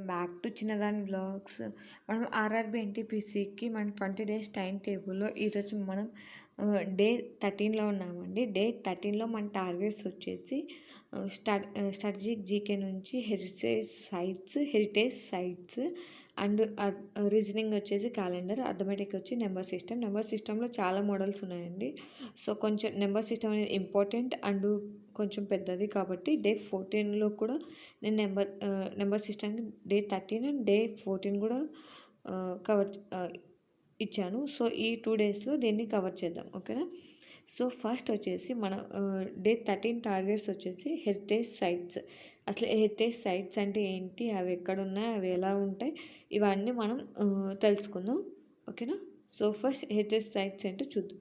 Back to చిన్నదాని vlogs. మనం RRB ఎన్టీపీసీకి మన 20 డేస్ టైం టేబుల్లో ఈరోజు మనం డే 13లో ఉన్నామండి. డే 13లో మన టార్గెట్స్ వచ్చేసి స్ట్రాటజిక్ జీకే నుంచి హెరిటేజ్ సైట్స్ అండ్ రీజనింగ్ వచ్చేసి క్యాలెండర్, అథమెటిక్ వచ్చి నెంబర్ సిస్టంలో చాలా మోడల్స్ ఉన్నాయండి. సో కొంచెం నెంబర్ సిస్టమ్ అనేది ఇంపార్టెంట్ అండ్ కొంచెం పెద్దది కాబట్టి డే 14లో కూడా నేను నెంబర్ సిస్టమ్కి డే 13 అండ్ డే 14 కూడా కవర్ ఇచ్చాను. సో ఈ 2 డేస్లో దీన్ని కవర్ చేద్దాం, ఓకేనా. సో ఫస్ట్ వచ్చేసి మన డే 13 టార్గెట్స్ వచ్చేసి హెరిటేజ్ సైట్స్. అసలు హెరిటేజ్ సైట్స్ అంటే ఏంటి, అవి ఎక్కడ ఉన్నాయి, అవి ఎలా ఉంటాయి, ఇవన్నీ మనం తెలుసుకుందాం, ఓకేనా. సో ఫస్ట్ హెరిటేజ్ సైట్స్ ఏంటో చూద్దాం.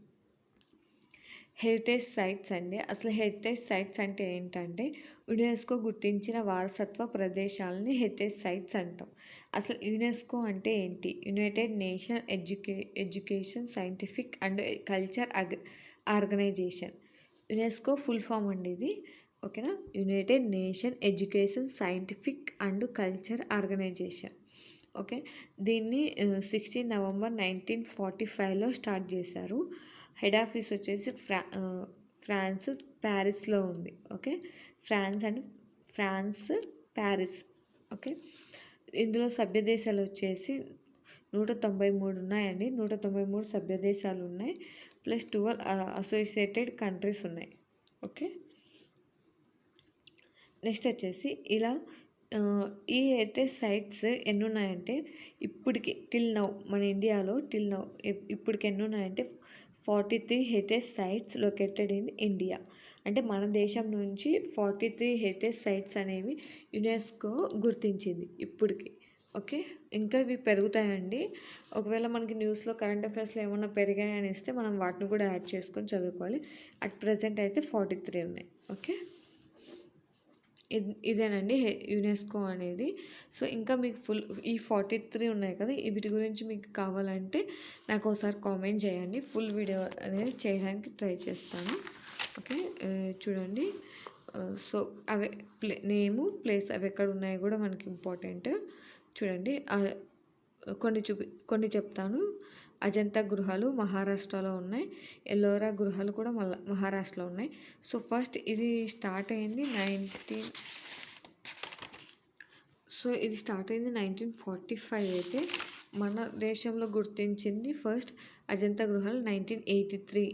హెరిటేజ్ సైట్స్ అండి. అసలు హెరిటేజ్ సైట్స్ అంటే ఏంటంటే యునెస్కో గుర్తించిన వారసత్వ ప్రదేశాలని హెరిటేజ్ సైట్స్ అంటాం. అసలు యునెస్కో అంటే ఏంటి? United Nation Education Scientific and Culture Organization. UNESCO full form అండి ఇది, ఓకేనా. United Nation Education Scientific and Culture Organization, okay. దీన్ని 16 నవంబర్ 1945లో స్టార్ట్ చేశారు. హెడ్ ఆఫీస్ వచ్చేసి ఫ్రాన్స్ ప్యారిస్లో ఉంది, ఓకే. France Paris, okay. ఇందులో సభ్య దేశాలు వచ్చేసి 193 ఉన్నాయండి. 193 సభ్య దేశాలు ఉన్నాయి, ప్లస్ 12 అసోసియేటెడ్ కంట్రీస్ ఉన్నాయి, ఓకే. నెక్స్ట్ వచ్చేసి ఇలా ఈ హెరిటేజ్ సైట్స్ ఎన్ని ఉన్నాయంటే ఇప్పటికి టిల్ నౌ మన ఇండియాలో ఇప్పటికి ఎన్ని ఉన్నాయంటే 43 heritage sites located in India. అంటే మన దేశం నుంచి 43 హెరిటేజ్ సైట్స్ అనేవి యునెస్కో గుర్తించింది ఇప్పటికి, ఓకే. ఇంకా ఇవి పెరుగుతాయండి. ఒకవేళ మనకి న్యూస్లో కరెంట్ అఫైర్స్లో ఏమన్నా పెరిగాయని ఇస్తే మనం వాటిని కూడా యాడ్ చేసుకొని చదువుకోవాలి. అట్ ప్రజెంట్ అయితే 43 ఉన్నాయి, ఓకే. ఇదేనండి యునెస్కో అనేది. సో ఇంకా మీకు ఈ 43 ఉన్నాయి కదా, వీటి గురించి మీకు కావాలంటే నాకు ఒకసారి కామెంట్ చేయండి. ఫుల్ వీడియో అనేది చేయడానికి ట్రై చేస్తాను, ఓకే. చూడండి. సో అవి నేము ప్లేస్ అవి ఎక్కడ ఉన్నాయో కూడా మనకి ఇంపార్టెంట్. చూడండి, కొన్ని చెప్తాను. అజంతా గుహలు మహారాష్ట్రలో ఉన్నాయి. ఎల్లోరా గుహలు కూడా మహారాష్ట్రలో ఉన్నాయి. సో ఫస్ట్ ఇది స్టార్ట్ అయింది 1945 అయితే మన దేశంలో గుర్తించింది ఫస్ట్ అజంతా గుహలు 1983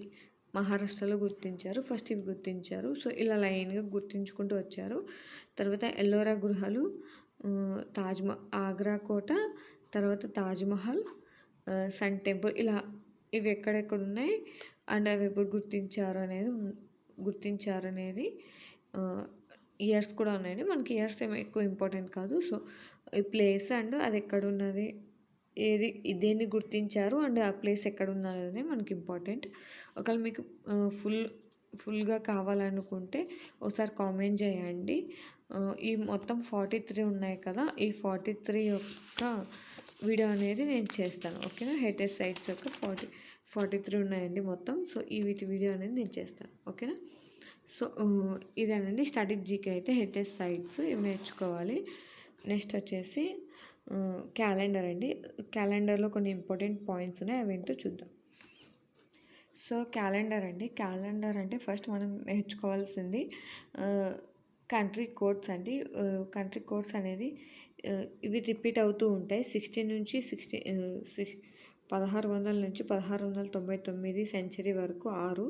మహారాష్ట్రలో గుర్తించారు. ఫస్ట్ ఇవి గుర్తించారు. సో ఇలా లైన్గా గుర్తించుకుంటూ వచ్చారు. తర్వాత ఎల్లోరా గుహలు, ఆగ్రా కోట, తర్వాత తాజ్మహల్, సన్ టెంపుల్, ఇలా ఇవి ఎక్కడెక్కడ ఉన్నాయి అండ్ అవి ఎప్పుడు గుర్తించారు అనేది ఇయర్స్ కూడా ఉన్నాయండి. మనకి ఇయర్స్ ఏమో ఎక్కువ ఇంపార్టెంట్ కాదు. సో ఈ ప్లేస్ అండ్ అది ఎక్కడ ఉన్నది, దేన్ని గుర్తించారు అండ్ ఆ ప్లేస్ ఎక్కడ ఉన్నది మనకి ఇంపార్టెంట్. ఒకవేళ మీకు ఫుల్గా కావాలనుకుంటే ఒకసారి కామెంట్ చేయండి. ఈ మొత్తం 43 ఉన్నాయి కదా, ఈ 43 యొక్క వీడియో అనేది నేను చేస్తాను, ఓకేనా. హెరిటేజ్ సైట్స్ యొక్క 43 ఉన్నాయండి మొత్తం. సో వీటి వీడియో అనేది నేను చేస్తాను, ఓకేనా. సో ఇదేనండి స్టాటిక్ జీకే అయితే హెరిటేజ్ సైట్స్ ఇవి నేర్చుకోవాలి. నెక్స్ట్ వచ్చేసి క్యాలెండర్ అండి. క్యాలెండర్లో కొన్ని ఇంపార్టెంట్ పాయింట్స్ ఉన్నాయి, అవి ఏంటో చూద్దాం. సో క్యాలెండర్ అంటే ఫస్ట్ మనం నేర్చుకోవాల్సింది కంట్రీ కోడ్స్ అండి. కంట్రీ కోడ్స్ అనేది ఇవి రిపీట్ అవుతూ ఉంటాయి. 1600 నుంచి 1699 సెంచరీ వరకు 6,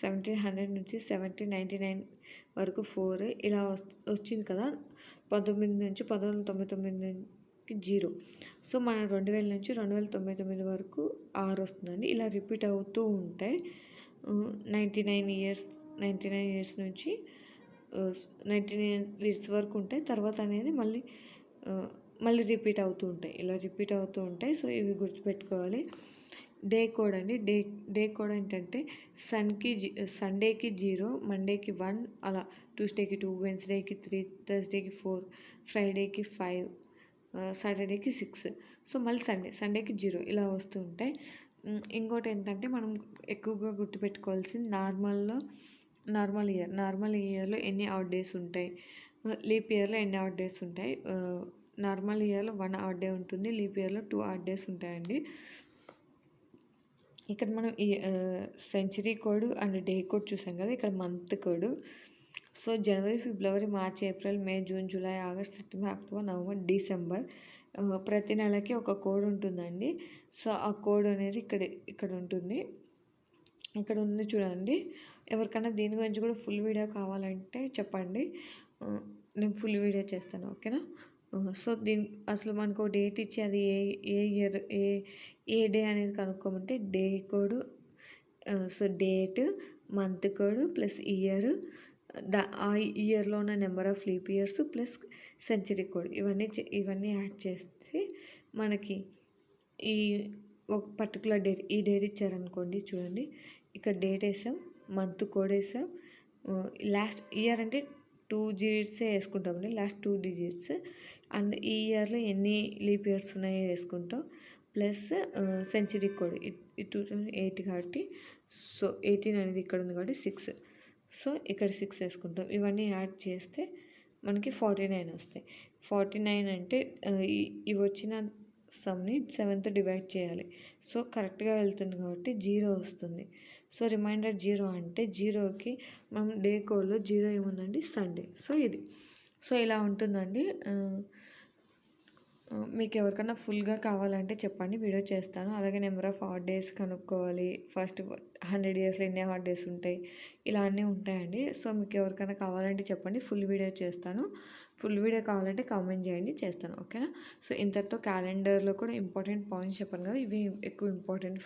1700 నుంచి 1799 వరకు 4, ఇలా వచ్చింది కదా. 19 నుంచి 1999కి 0. సో మన 2000 నుంచి 2099 వరకు 6 వస్తుందండి. ఇలా రిపీట్ అవుతూ ఉంటాయి. 99 ఇయర్స్ నుంచి 99 ఇయర్స్ వరకు ఉంటాయి. తర్వాత అనేది మళ్ళీ రిపీట్ అవుతూ ఉంటాయి. ఇలా రిపీట్ అవుతూ ఉంటాయి. సో ఇవి గుర్తుపెట్టుకోవాలి. డే కోడ్ అండి. డే కోడ్ ఏంటంటే సండేకి 0, మండేకి 1, అలా ట్యూస్డేకి 2, వెన్స్డేకి 3, థర్స్డేకి 4, ఫ్రైడేకి 5, సాటర్డేకి 6. సో మళ్ళీ సండేకి 0 ఇలా వస్తూ ఉంటాయి. ఇంకోటి ఏంటంటే మనం ఎక్కువగా గుర్తుపెట్టుకోవాల్సింది నార్మల్ ఇయర్లో ఎన్ని అవుట్ డేస్ ఉంటాయి, లీప్ ఇయర్లో ఎన్ని అవుట్ డేస్ ఉంటాయి, నార్మల్ ఇయర్లో 1 ఆడ్ డే ఉంటుంది, లీప్ ఇయర్లో 2 ఆడ్ డేస్ ఉంటాయండి. ఇక్కడ మనం ఈ century code and day code చూసాం కదా, ఇక్కడ month code. So January, February, March, April, May, June, July, August, September, October, November, December ప్రతి నెలకి ఒక కోడ్ ఉంటుందండి. సో ఆ కోడ్ అనేది ఇక్కడ ఉంటుంది. ఇక్కడ ఉంది చూడండి. ఎవరికైనా దీని గురించి కూడా ఫుల్ వీడియో కావాలంటే చెప్పండి, నేను ఫుల్ వీడియో చేస్తాను, ఓకేనా. సో అసలు మనకు డేట్ ఇచ్చి అది ఏ ఇయర్ ఏ డే అనేది కనుక్కోమంటే day code, so date, month code plus year, ఆ ఇయర్లో ఉన్న number of leap years plus century code, ఇవన్నీ యాడ్ చేసి మనకి ఈ ఒక పర్టికులర్ డేట్, ఈ డేట్ ఇచ్చారనుకోండి, చూడండి ఇక్కడ డేట్ వేసాం, మంత్ కోడ్ వేసాం, లాస్ట్ ఇయర్ అంటే 2 digits వేసుకుంటామండి, లాస్ట్ 2 digits, అండ్ ఈ ఇయర్లో ఎన్ని లీప్ ఇయర్స్ ఉన్నాయో వేసుకుంటాం, ప్లస్ సెంచరీ కోడ్ 2008 కాబట్టి, సో 18 అనేది ఇక్కడ ఉంది కాబట్టి 6, సో ఇక్కడ 6 వేసుకుంటాం. ఇవన్నీ యాడ్ చేస్తే మనకి 49 వస్తాయి. 49 అంటే ఇవి వచ్చిన సమ్ని 7తో డివైడ్ చేయాలి. సో కరెక్ట్గా వెళ్తుంది కాబట్టి 0 వస్తుంది. సో రిమైండర్ 0 అంటే 0కి మనం డే కోడ్లో 0 ఏముందండి, సండే. సో ఇది ఇలా ఉంటుందండి. మీకు ఎవరికైనా ఫుల్గా కావాలంటే చెప్పండి, వీడియో చేస్తాను. అలాగే నెంబర్ ఆఫ్ హాట్ డేస్ కనుక్కోవాలి, ఫస్ట్ 100 ఇయర్స్లో ఎన్ని హాట్ డేస్ ఉంటాయి, ఇలా అన్నీ ఉంటాయండి. సో మీకు ఎవరికైనా కావాలంటే చెప్పండి, ఫుల్ వీడియో చేస్తాను. ఫుల్ వీడియో కావాలంటే కామెంట్ చేయండి, చేస్తాను, ఓకేనా. సో ఇంతటితో క్యాలెండర్లో కూడా ఇంపార్టెంట్ పాయింట్స్ చెప్పాను కదా, ఇవి ఎక్కువ ఇంపార్టెంట్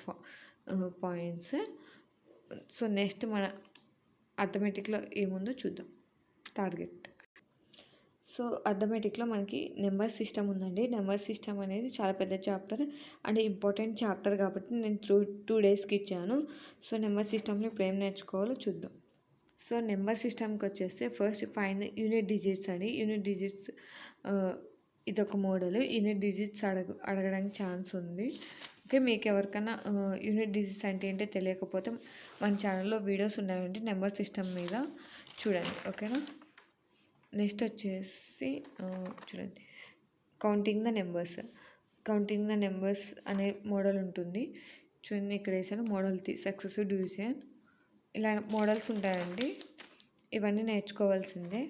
పాయింట్స్. సో నెక్స్ట్ మన అర్థమెటిక్లో ఏముందో చూద్దాం. టార్గెట్. సో అర్థమెటిక్లో మనకి నెంబర్ సిస్టమ్ ఉందండి. నెంబర్ సిస్టమ్ అనేది చాలా పెద్ద చాప్టర్ అండ్ ఇంపార్టెంట్ చాప్టర్ కాబట్టి నేను 2 డేస్కి ఇచ్చాను. సో నెంబర్ సిస్టమ్లో ఇప్పుడు ఏం నేర్చుకోవాలో చూద్దాం. సో నెంబర్ సిస్టమ్కి వచ్చేస్తే ఫస్ట్ ఫైండ్ యూనిట్ డిజిట్స్ అండి. యూనిట్ డిజిట్స్ ఇదొక మోడల్. యూనిట్ డిజిట్స్ అడగడానికి ఛాన్స్ ఉంది. ఓకే, మీకు ఎవరికైనా యూనిట్ డిజిట్స్ అంటే ఏంటో తెలియకపోతే మన ఛానల్లో వీడియోస్ ఉన్నాయండి నెంబర్ సిస్టమ్ మీద, చూడండి, ఓకేనా. నెక్స్ట్ వచ్చేసి చూడండి, కౌంటింగ్ ద నెంబర్స్ అనే మోడల్ ఉంటుంది. చూడండి ఇక్కడ వేసాను, మోడల్ 3 సక్సెసివ్ డివిజన్, ఇలా మోడల్స్ ఉంటాయండి. ఇవన్నీ నేర్చుకోవాల్సిందే.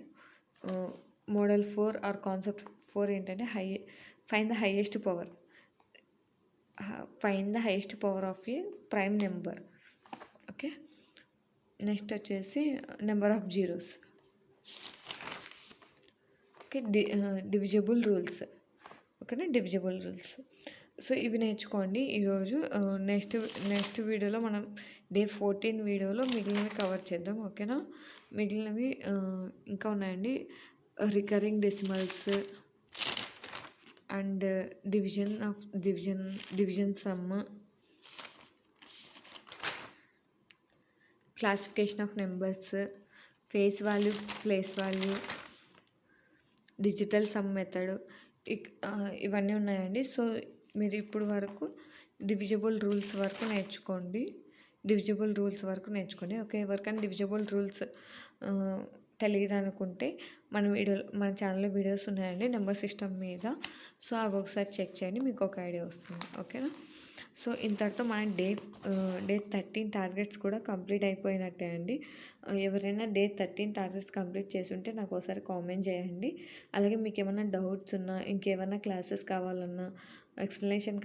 మోడల్ 4 ఆర్ కాన్సెప్ట్ 4 ఏంటంటే find the highest power of a prime number. Okay, next వచ్చేసి number of zeros. Okay, divisible rules, ఓకేనా, డివిజిబుల్ రూల్స్. సో ఇవి నేర్చుకోండి ఈరోజు. నెక్స్ట్ వీడియోలో మనం డే 14 వీడియోలో మిగిలినవి కవర్ చేద్దాం, ఓకేనా. మిగిలినవి ఇంకా ఉన్నాయండి, recurring decimals and division some, classification of numbers, face value, place value, digital sum method, ఇవన్నీ ఉన్నాయండి. సో మీరు ఇప్పుడు వరకు డివిజిబుల్ రూల్స్ వరకు నేర్చుకోండి. ఓకే, ఎవరికైనా డివిజిబుల్ రూల్స్ తెలియదు అనుకుంటే మన ఛానల్లో వీడియోస్ ఉన్నాయండి నెంబర్ సిస్టమ్ మీద. సో అవి ఒకసారి చెక్ చేయండి, మీకు ఒక ఐడియా వస్తుంది, ఓకేనా. సో ఇంతటితో మన డే 13 టార్గెట్స్ కూడా కంప్లీట్ అయిపోయినట్టే అండి. ఎవరైనా డే 13 టార్గెట్స్ కంప్లీట్ చేసుంటే నాకు ఒకసారి కామెంట్ చేయండి. అలాగే మీకు ఏమైనా డౌట్స్ ఉన్నా, ఇంకేమైనా క్లాసెస్ కావాలన్నా, ఎక్స్ప్లెనేషన్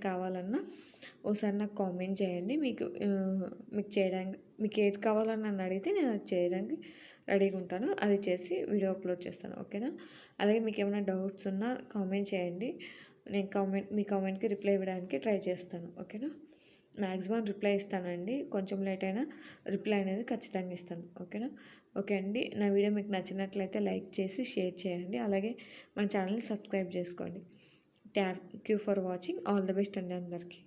కావాలన్నా ఒకసారి నాకు కామెంట్ చేయండి. మీకు ఏది కావాలని నన్ను అడిగితే నేను అది చేయడానికి రెడీగా ఉంటాను, అది చేసి వీడియో అప్లోడ్ చేస్తాను, ఓకేనా. అలాగే మీకు ఏమైనా డౌట్స్ ఉన్నా కామెంట్ చేయండి, నేను మీ కామెంట్కి రిప్లై ఇవ్వడానికి ట్రై చేస్తాను, ఓకేనా. మ్యాక్సిమం రిప్లై ఇస్తానండి, కొంచెం లేట్ అయినా రిప్లై అనేది ఖచ్చితంగా ఇస్తాను, ఓకేనా. ఓకే అండి, నా వీడియో మీకు నచ్చినట్లయితే లైక్ చేసి షేర్ చేయండి. అలాగే మన ఛానల్ని సబ్స్క్రైబ్ చేసుకోండి. Thank you for watching. All the best అండి అందరికీ.